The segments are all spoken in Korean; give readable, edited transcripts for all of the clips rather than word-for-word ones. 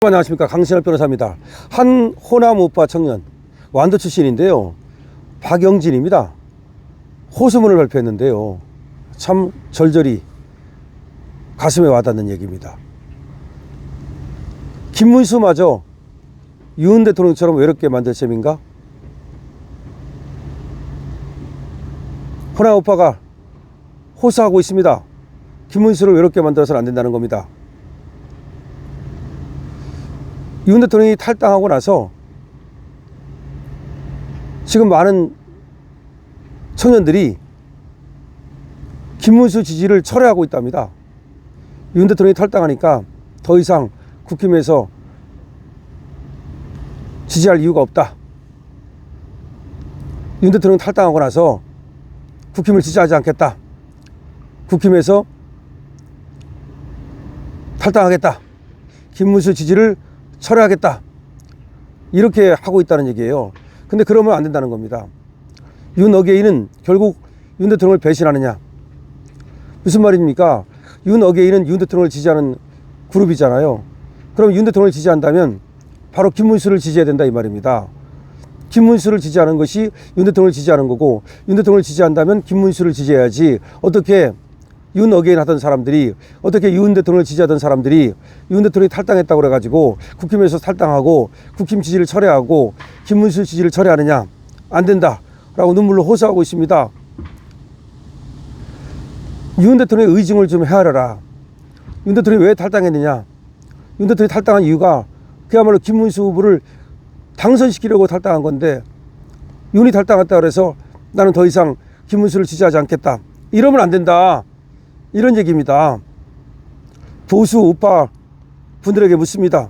안녕하십니까, 강신업 변호사입니다. 한 호남 우파 청년, 완도 출신인데요, 박영진입니다. 호소문을 발표했는데요, 참 절절히 가슴에 와닿는 얘기입니다. 김문수마저 윤 대통령처럼 외롭게 만들 셈인가? 호남 우파가 호소하고 있습니다. 김문수를 외롭게 만들어서는 안 된다는 겁니다. 윤 대통령이 탈당하고 나서 지금 많은 청년들이 김문수 지지를 철회하고 있답니다. 윤 대통령이 탈당하니까 더 이상 국힘에서 지지할 이유가 없다. 윤 대통령 탈당하고 나서 국힘을 지지하지 않겠다. 국힘에서 탈당하겠다. 김문수 지지를 철회하겠다. 이렇게 하고 있다는 얘기예요. 근데 그러면 안 된다는 겁니다. 윤 어게인은 결국 윤 대통령을 배신하느냐? 무슨 말입니까? 윤 어게인은 윤 대통령을 지지하는 그룹이잖아요. 그럼 윤 대통령을 지지한다면 바로 김문수를 지지해야 된다, 이 말입니다. 김문수를 지지하는 것이 윤 대통령을 지지하는 거고, 윤 대통령을 지지한다면 김문수를 지지해야지. 어떻게 윤 어게인 하던 사람들이, 어떻게 윤 대통령을 지지하던 사람들이 윤 대통령이 탈당했다고 그래가지고 국힘에서 탈당하고 국힘 지지를 철회하고 김문수 지지를 철회하느냐? 안 된다 라고 눈물로 호소하고 있습니다. 윤 대통령의 의증을 좀 헤아려라. 윤 대통령이 왜 탈당했느냐? 윤 대통령이 탈당한 이유가 그야말로 김문수 후보를 당선시키려고 탈당한 건데, 윤이 탈당했다 그래서 나는 더 이상 김문수를 지지하지 않겠다, 이러면 안 된다, 이런 얘기입니다. 보수 우파 분들에게 묻습니다.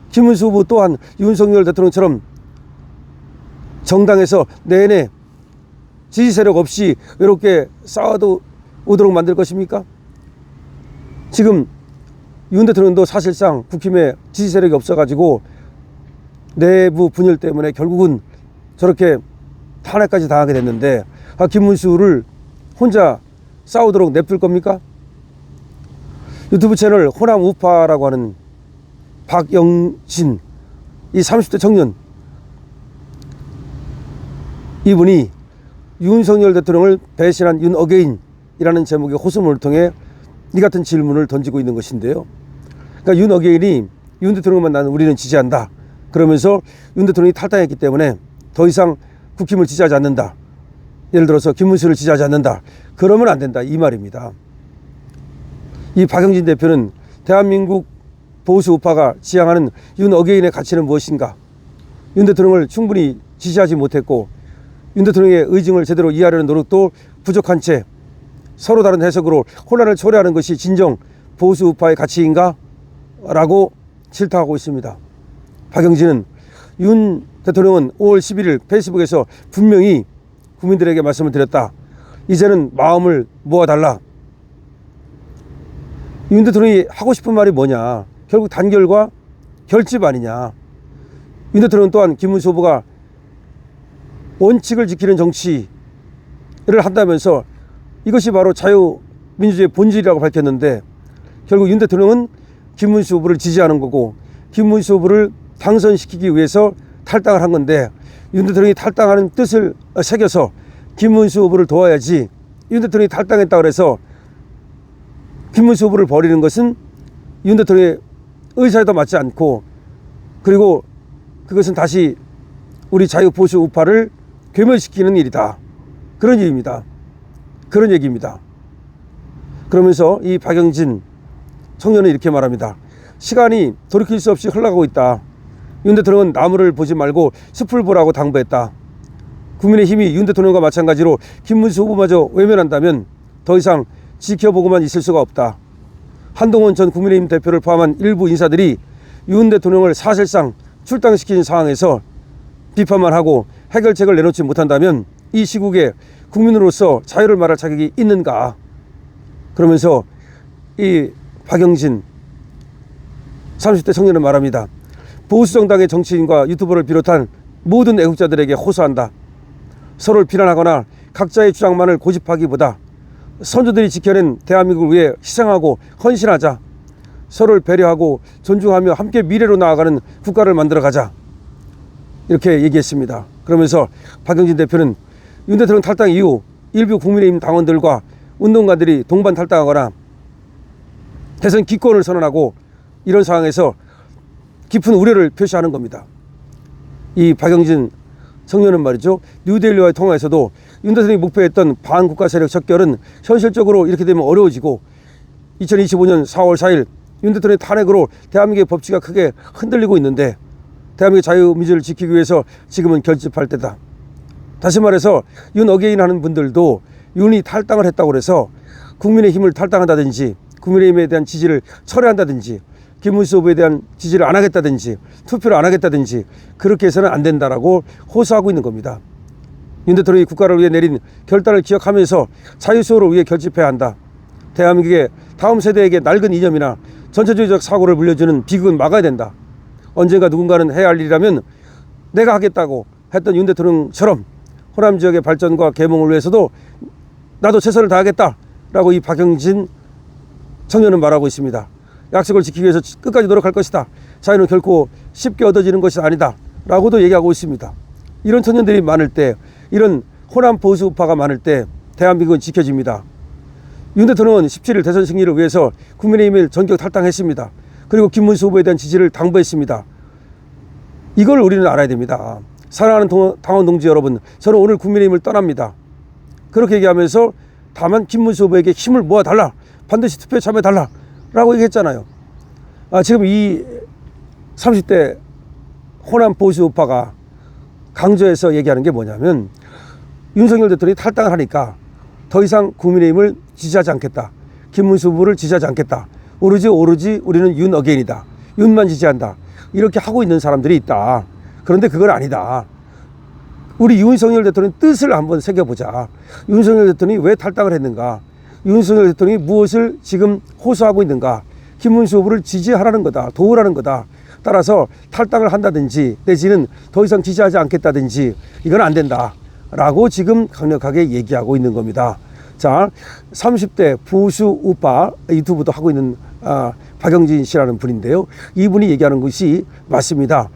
김문수 후보 또한 윤석열 대통령처럼 정당에서 내내 지지 세력 없이 외롭게 싸워도 오도록 만들 것입니까? 지금 윤 대통령도 사실상 국힘에 지지 세력이 없어가지고 내부 분열 때문에 결국은 저렇게 탄핵까지 당하게 됐는데, 김문수를 혼자 싸우도록 냅둘 겁니까? 유튜브 채널 호남 우파라고 하는 박영진, 이 30대 청년, 이분이 윤석열 대통령을 배신한 윤 어게인이라는 제목의 호소문을 통해 이 같은 질문을 던지고 있는 것인데요. 그러니까 윤 어게인이 윤 대통령만 나는 우리는 지지한다, 그러면서 윤 대통령이 탈당했기 때문에 더 이상 국힘을 지지하지 않는다, 예를 들어서 김문수를 지지하지 않는다, 그러면 안 된다, 이 말입니다. 이 박영진 대표는 대한민국 보수 우파가 지향하는 윤 어게인의 가치는 무엇인가? 윤 대통령을 충분히 지지하지 못했고 윤 대통령의 의증을 제대로 이해하려는 노력도 부족한 채 서로 다른 해석으로 혼란을 초래하는 것이 진정 보수 우파의 가치인가? 라고 질타하고 있습니다. 박영진은 윤 대통령은 5월 11일 페이스북에서 분명히 국민들에게 말씀을 드렸다. 이제는 마음을 모아달라. 윤 대통령이 하고 싶은 말이 뭐냐? 결국 단결과 결집 아니냐? 윤 대통령 또한 김문수 후보가 원칙을 지키는 정치를 한다면서 이것이 바로 자유민주주의의 본질이라고 밝혔는데, 결국 윤 대통령은 김문수 후보를 지지하는 거고 김문수 후보를 당선시키기 위해서 탈당을 한 건데, 윤 대통령이 탈당하는 뜻을 새겨서 김문수 후보를 도와야지, 윤 대통령이 탈당했다고 해서 김문수 후보를 버리는 것은 윤 대통령의 의사에도 맞지 않고, 그리고 그것은 다시 우리 자유보수 우파를 괴멸시키는 일이다, 그런 일입니다. 그런 얘기입니다. 그러면서 이 박영진 청년은 이렇게 말합니다. 시간이 돌이킬 수 없이 흘러가고 있다. 윤 대통령은 나무를 보지 말고 숲을 보라고 당부했다. 국민의힘이 윤 대통령과 마찬가지로 김문수 후보마저 외면한다면 더 이상 지켜보고만 있을 수가 없다. 한동훈 전 국민의힘 대표를 포함한 일부 인사들이 윤 대통령을 사실상 출당시킨 상황에서 비판만 하고 해결책을 내놓지 못한다면 이 시국에 국민으로서 자유를 말할 자격이 있는가? 그러면서 이 박영진 30대 청년은 말합니다. 보수정당의 정치인과 유튜버를 비롯한 모든 애국자들에게 호소한다. 서로를 비난하거나 각자의 주장만을 고집하기보다 선조들이 지켜낸 대한민국을 위해 희생하고 헌신하자. 서로를 배려하고 존중하며 함께 미래로 나아가는 국가를 만들어 가자, 이렇게 얘기했습니다. 그러면서 박영진 대표는 윤 대통령 탈당 이후 일부 국민의힘 당원들과 운동가들이 동반 탈당하거나 대선 기권을 선언하고 이런 상황에서 깊은 우려를 표시하는 겁니다. 이 박영진 청년은 말이죠, 뉴델리와의 통화에서도 윤 대통령이 목표했던 반국가 세력 척결은 현실적으로 이렇게 되면 어려워지고 2025년 4월 4일 윤 대통령의 탄핵으로 대한민국의 법치가 크게 흔들리고 있는데 대한민국의 자유민주를 지키기 위해서 지금은 결집할 때다. 다시 말해서 윤 어게인 하는 분들도 윤이 탈당을 했다고 해서 국민의힘을 탈당한다든지 국민의힘에 대한 지지를 철회한다든지 김문수 후보에 대한 지지를 안 하겠다든지 투표를 안 하겠다든지 그렇게 해서는 안 된다라고 호소하고 있는 겁니다. 윤 대통령이 국가를 위해 내린 결단을 기억하면서 자유수호를 위해 결집해야 한다. 대한민국의 다음 세대에게 낡은 이념이나 전체주의적 사고를 물려주는 비극은 막아야 된다. 언젠가 누군가는 해야 할 일이라면 내가 하겠다고 했던 윤 대통령처럼 호남 지역의 발전과 계몽을 위해서도 나도 최선을 다하겠다라고 이 박영진 청년은 말하고 있습니다. 약속을 지키기 위해서 끝까지 노력할 것이다. 자유는 결코 쉽게 얻어지는 것이 아니다 라고도 얘기하고 있습니다. 이런 청년들이 많을 때, 이런 호남 보수 우파가 많을 때 대한민국은 지켜집니다. 윤 대통령은 17일 대선 승리를 위해서 국민의힘을 전격 탈당했습니다. 그리고 김문수 후보에 대한 지지를 당부했습니다. 이걸 우리는 알아야 됩니다. 사랑하는 당원 동지 여러분, 저는 오늘 국민의힘을 떠납니다. 그렇게 얘기하면서 다만 김문수 후보에게 힘을 모아달라, 반드시 투표에 참여해달라 라고 얘기했잖아요. 지금 이 30대 호남 보수 우파가 강조해서 얘기하는 게 뭐냐면 윤석열 대통령이 탈당을 하니까 더 이상 국민의힘을 지지하지 않겠다, 김문수 후보를 지지하지 않겠다, 오로지 우리는 윤 어게인이다, 윤만 지지한다, 이렇게 하고 있는 사람들이 있다. 그런데 그건 아니다. 우리 윤석열 대통령 뜻을 한번 새겨보자. 윤석열 대통령이 왜 탈당을 했는가, 윤석열 대통령이 무엇을 지금 호소하고 있는가, 김문수 후보를 지지하라는 거다, 도우라는 거다. 따라서 탈당을 한다든지 내지는 더 이상 지지하지 않겠다든지 이건 안 된다 라고 지금 강력하게 얘기하고 있는 겁니다. 자, 30대 보수 우파 유튜브도 하고 있는 박영진 씨라는 분인데요. 이분이 얘기하는 것이 맞습니다.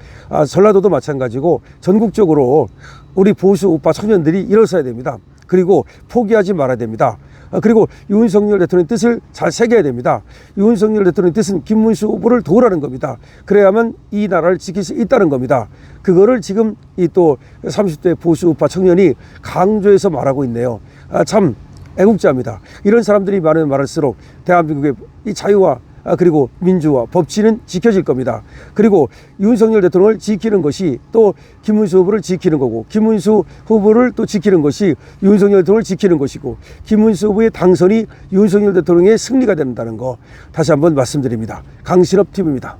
전라도도 마찬가지고 전국적으로 우리 보수 우파 청년들이 일어서야 됩니다. 그리고 포기하지 말아야 됩니다. 그리고 윤석열 대통령의 뜻을 잘 새겨야 됩니다. 윤석열 대통령의 뜻은 김문수 후보를 도우라는 겁니다. 그래야만 이 나라를 지킬 수 있다는 겁니다. 그거를 지금 이 또 30대 보수 우파 청년이 강조해서 말하고 있네요. 참 애국자입니다. 이런 사람들이 많으면 많을수록 대한민국의 이 자유와 그리고 민주와 법치는 지켜질 겁니다. 그리고 윤석열 대통령을 지키는 것이 또 김문수 후보를 지키는 거고, 김문수 후보를 또 지키는 것이 윤석열 대통령을 지키는 것이고, 김문수 후보의 당선이 윤석열 대통령의 승리가 된다는 거 다시 한번 말씀드립니다. 강신업 TV입니다.